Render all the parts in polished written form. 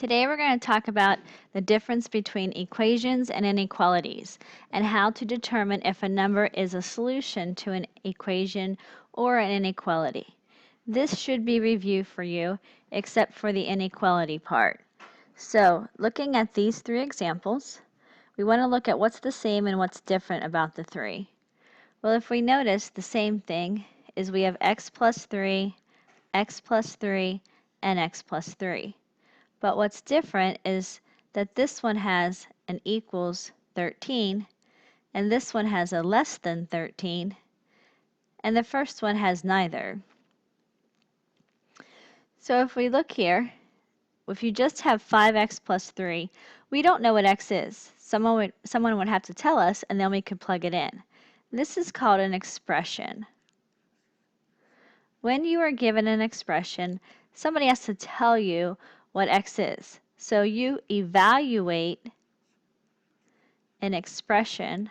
Today we're going to talk about the difference between equations and inequalities and how to determine if a number is a solution to an equation or an inequality. This should be review for you except for the inequality part. So, looking at these three examples, we want to look at what's the same and what's different about the three. Well, if we notice, the same thing is we have x plus 3, x plus 3, and x plus 3. But what's different is that this one has an equals 13, and this one has a less than 13, and the first one has neither. So if we look here, if you just have 5x plus 3, we don't know what x is. Someone would have to tell us, and then we could plug it in. This is called an expression. When you are given an expression, somebody has to tell you what x is. So you evaluate an expression,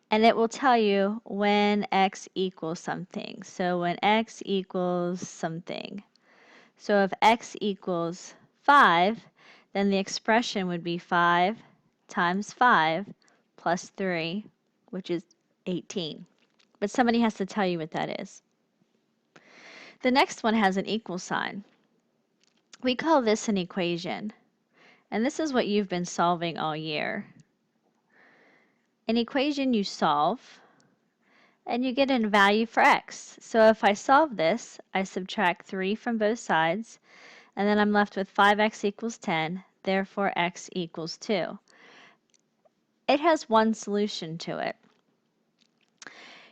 and it will tell you when x equals something. So when x equals something. So if x equals 5, then the expression would be 5 times 5 plus 3, which is 18. But somebody has to tell you what that is. The next one has an equal sign. We call this an equation. And this is what you've been solving all year. An equation you solve, and you get a value for x. So if I solve this, I subtract 3 from both sides, and then I'm left with 5x equals 10, therefore x equals 2. It has one solution to it.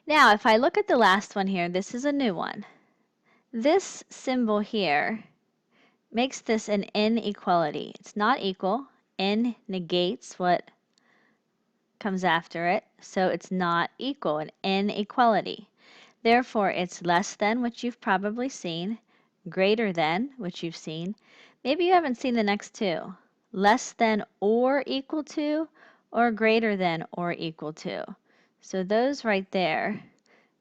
Now, if I look at the last one here, this is a new one. This symbol here makes this an inequality. It's not equal. N negates what comes after it, so it's not equal, an inequality. Therefore, it's less than, which you've probably seen, greater than, which you've seen. Maybe you haven't seen the next two. Less than or equal to, or greater than or equal to. So those right there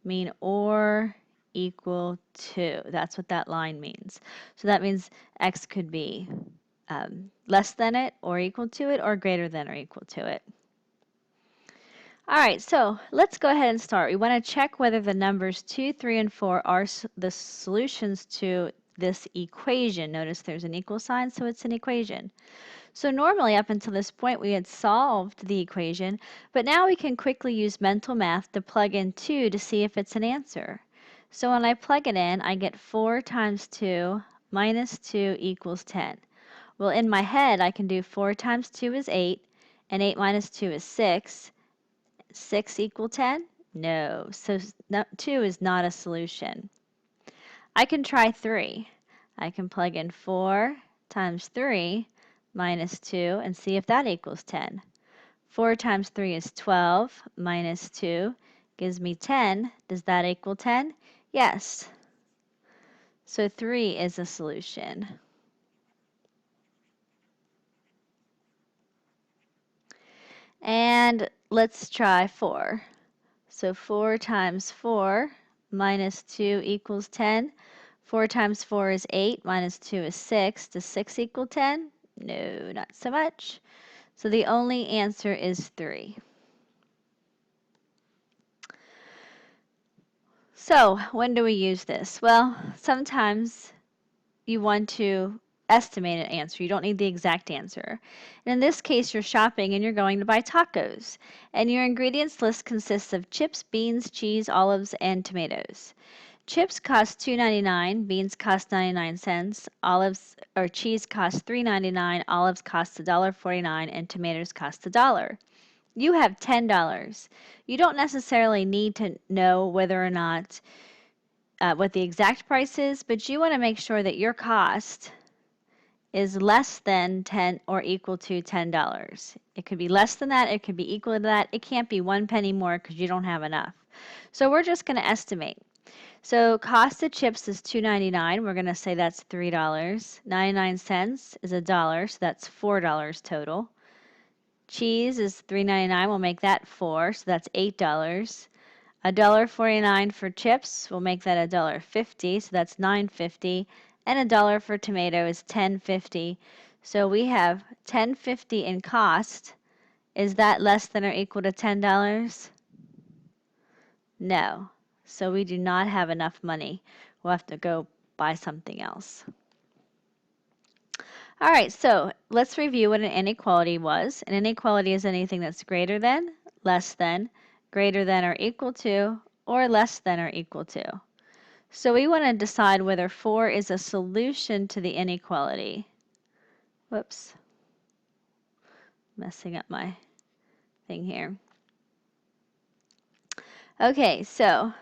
mean or equal to. That's what that line means. So that means x could be less than it, or equal to it, or greater than or equal to it. All right, so let's go ahead and start. We want to check whether the numbers 2, 3, and 4 are the solutions to this equation. Notice there's an equal sign, so it's an equation. So normally up until this point we had solved the equation, but now we can quickly use mental math to plug in 2 to see if it's an answer. So when I plug it in, I get 4 times 2 minus 2 equals 10. Well, in my head, I can do 4 times 2 is 8, and 8 minus 2 is 6. 6 equal 10? No, so 2 is not a solution. I can try 3. I can plug in 4 times 3 minus 2 and see if that equals 10. 4 times 3 is 12 minus 2 gives me 10. Does that equal 10? Yes. So 3 is a solution. And let's try 4. So 4 times 4 minus 2 equals 10. 4 times 4 is 8, minus 2 is 6. Does 6 equal 10? No, not so much. So the only answer is 3. So when do we use this? Well, sometimes you want to estimate an answer. You don't need the exact answer. And in this case, you're shopping and you're going to buy tacos. And your ingredients list consists of chips, beans, cheese, olives, and tomatoes. Chips cost $2.99, beans cost 99 cents, olives or cheese costs $3.99, olives cost $1.49, and tomatoes cost $1. You have $10. You don't necessarily need to know whether or not what the exact price is, but you want to make sure that your cost is less than 10 or equal to $10. It could be less than that, it could be equal to that. It can't be 1 penny more because you don't have enough. So we're just going to estimate. So cost of chips is $2.99. We're going to say that's $3. 99 cents is $1, so that's $4 total. Cheese is $3.99. We'll make that 4, so that's $8. $1.49 for chips. We'll make that $1.50, so that's $9.50. and $1 for tomato is $10.50. So we have $10.50 in cost. Is that less than or equal to $10? No. So we do not have enough money. We'll have to go buy something else. All right, so let's review what an inequality was. An inequality is anything that's greater than, less than, greater than or equal to, or less than or equal to. So we want to decide whether 4 is a solution to the inequality. Whoops. Messing up my thing here. Okay, so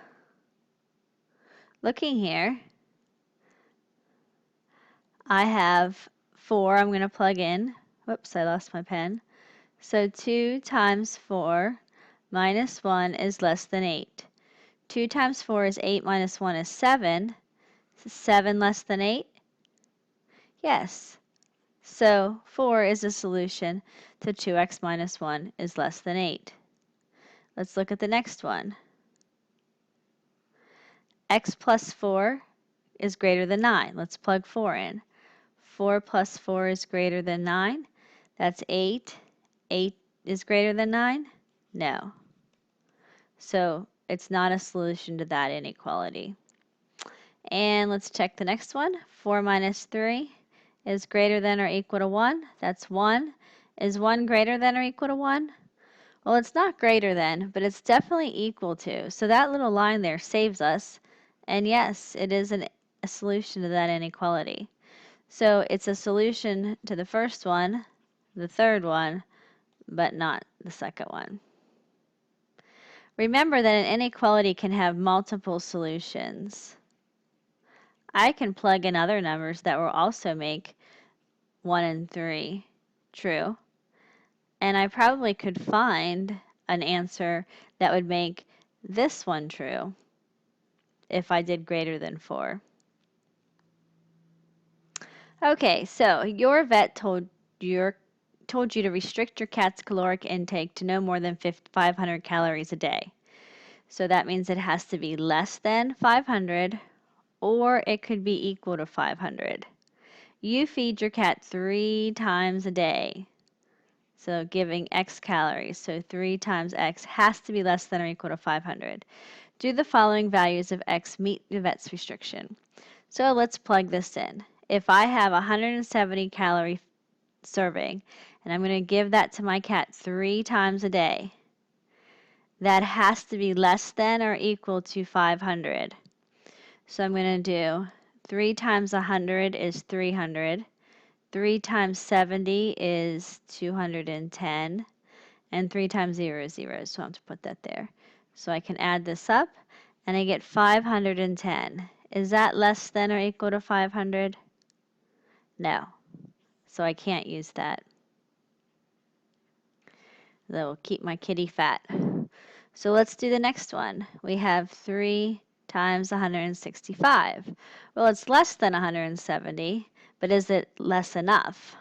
looking here, I have 4 I'm going to plug in. Whoops, I lost my pen. So 2 times 4 minus 1 is less than 8. 2 times 4 is 8 minus 1 is 7. Is 7 less than 8? Yes. So 4 is a solution to 2x minus 1 is less than 8. Let's look at the next one. X plus 4 is greater than 9. Let's plug 4 in. 4 plus 4 is greater than 9. That's 8. 8 is greater than 9? No. So it's not a solution to that inequality. And let's check the next one. 4 minus 3 is greater than or equal to 1. That's 1. Is 1 greater than or equal to 1? Well, it's not greater than, but it's definitely equal to. So that little line there saves us. And yes, it is a solution to that inequality. So it's a solution to the first one, the third one, but not the second one. Remember that an inequality can have multiple solutions. I can plug in other numbers that will also make 1 and 3 true. And I probably could find an answer that would make this one true if I did greater than 4. Okay, so your vet told you to restrict your cat's caloric intake to no more than 500 calories a day. So that means it has to be less than 500 or it could be equal to 500. You feed your cat 3 times a day. So giving X calories. So 3 times X has to be less than or equal to 500. Do the following values of X meet the vet's restriction? So let's plug this in. If I have 170 calorie serving and I'm going to give that to my cat 3 times a day, that has to be less than or equal to 500. So I'm going to do 3 times 100 is 300. 3 times 70 is 210. And 3 times 0 is 0. So I have to put that there. So I can add this up and I get 510. Is that less than or equal to 500? No. So I can't use that. That will keep my kitty fat. So let's do the next one. We have 3 times 165. Well, it's less than 170, but is it less enough?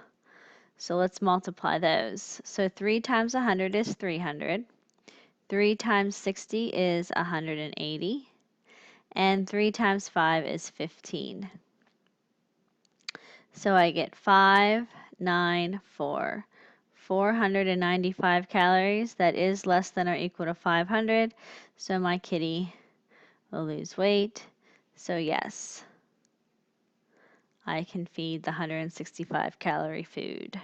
So let's multiply those. So 3 times 100 is 300. 3 times 60 is 180. And 3 times 5 is 15. So I get 594. 495 calories. That is less than or equal to 500. So my kitty will lose weight. So yes, I can feed the 165 calorie food.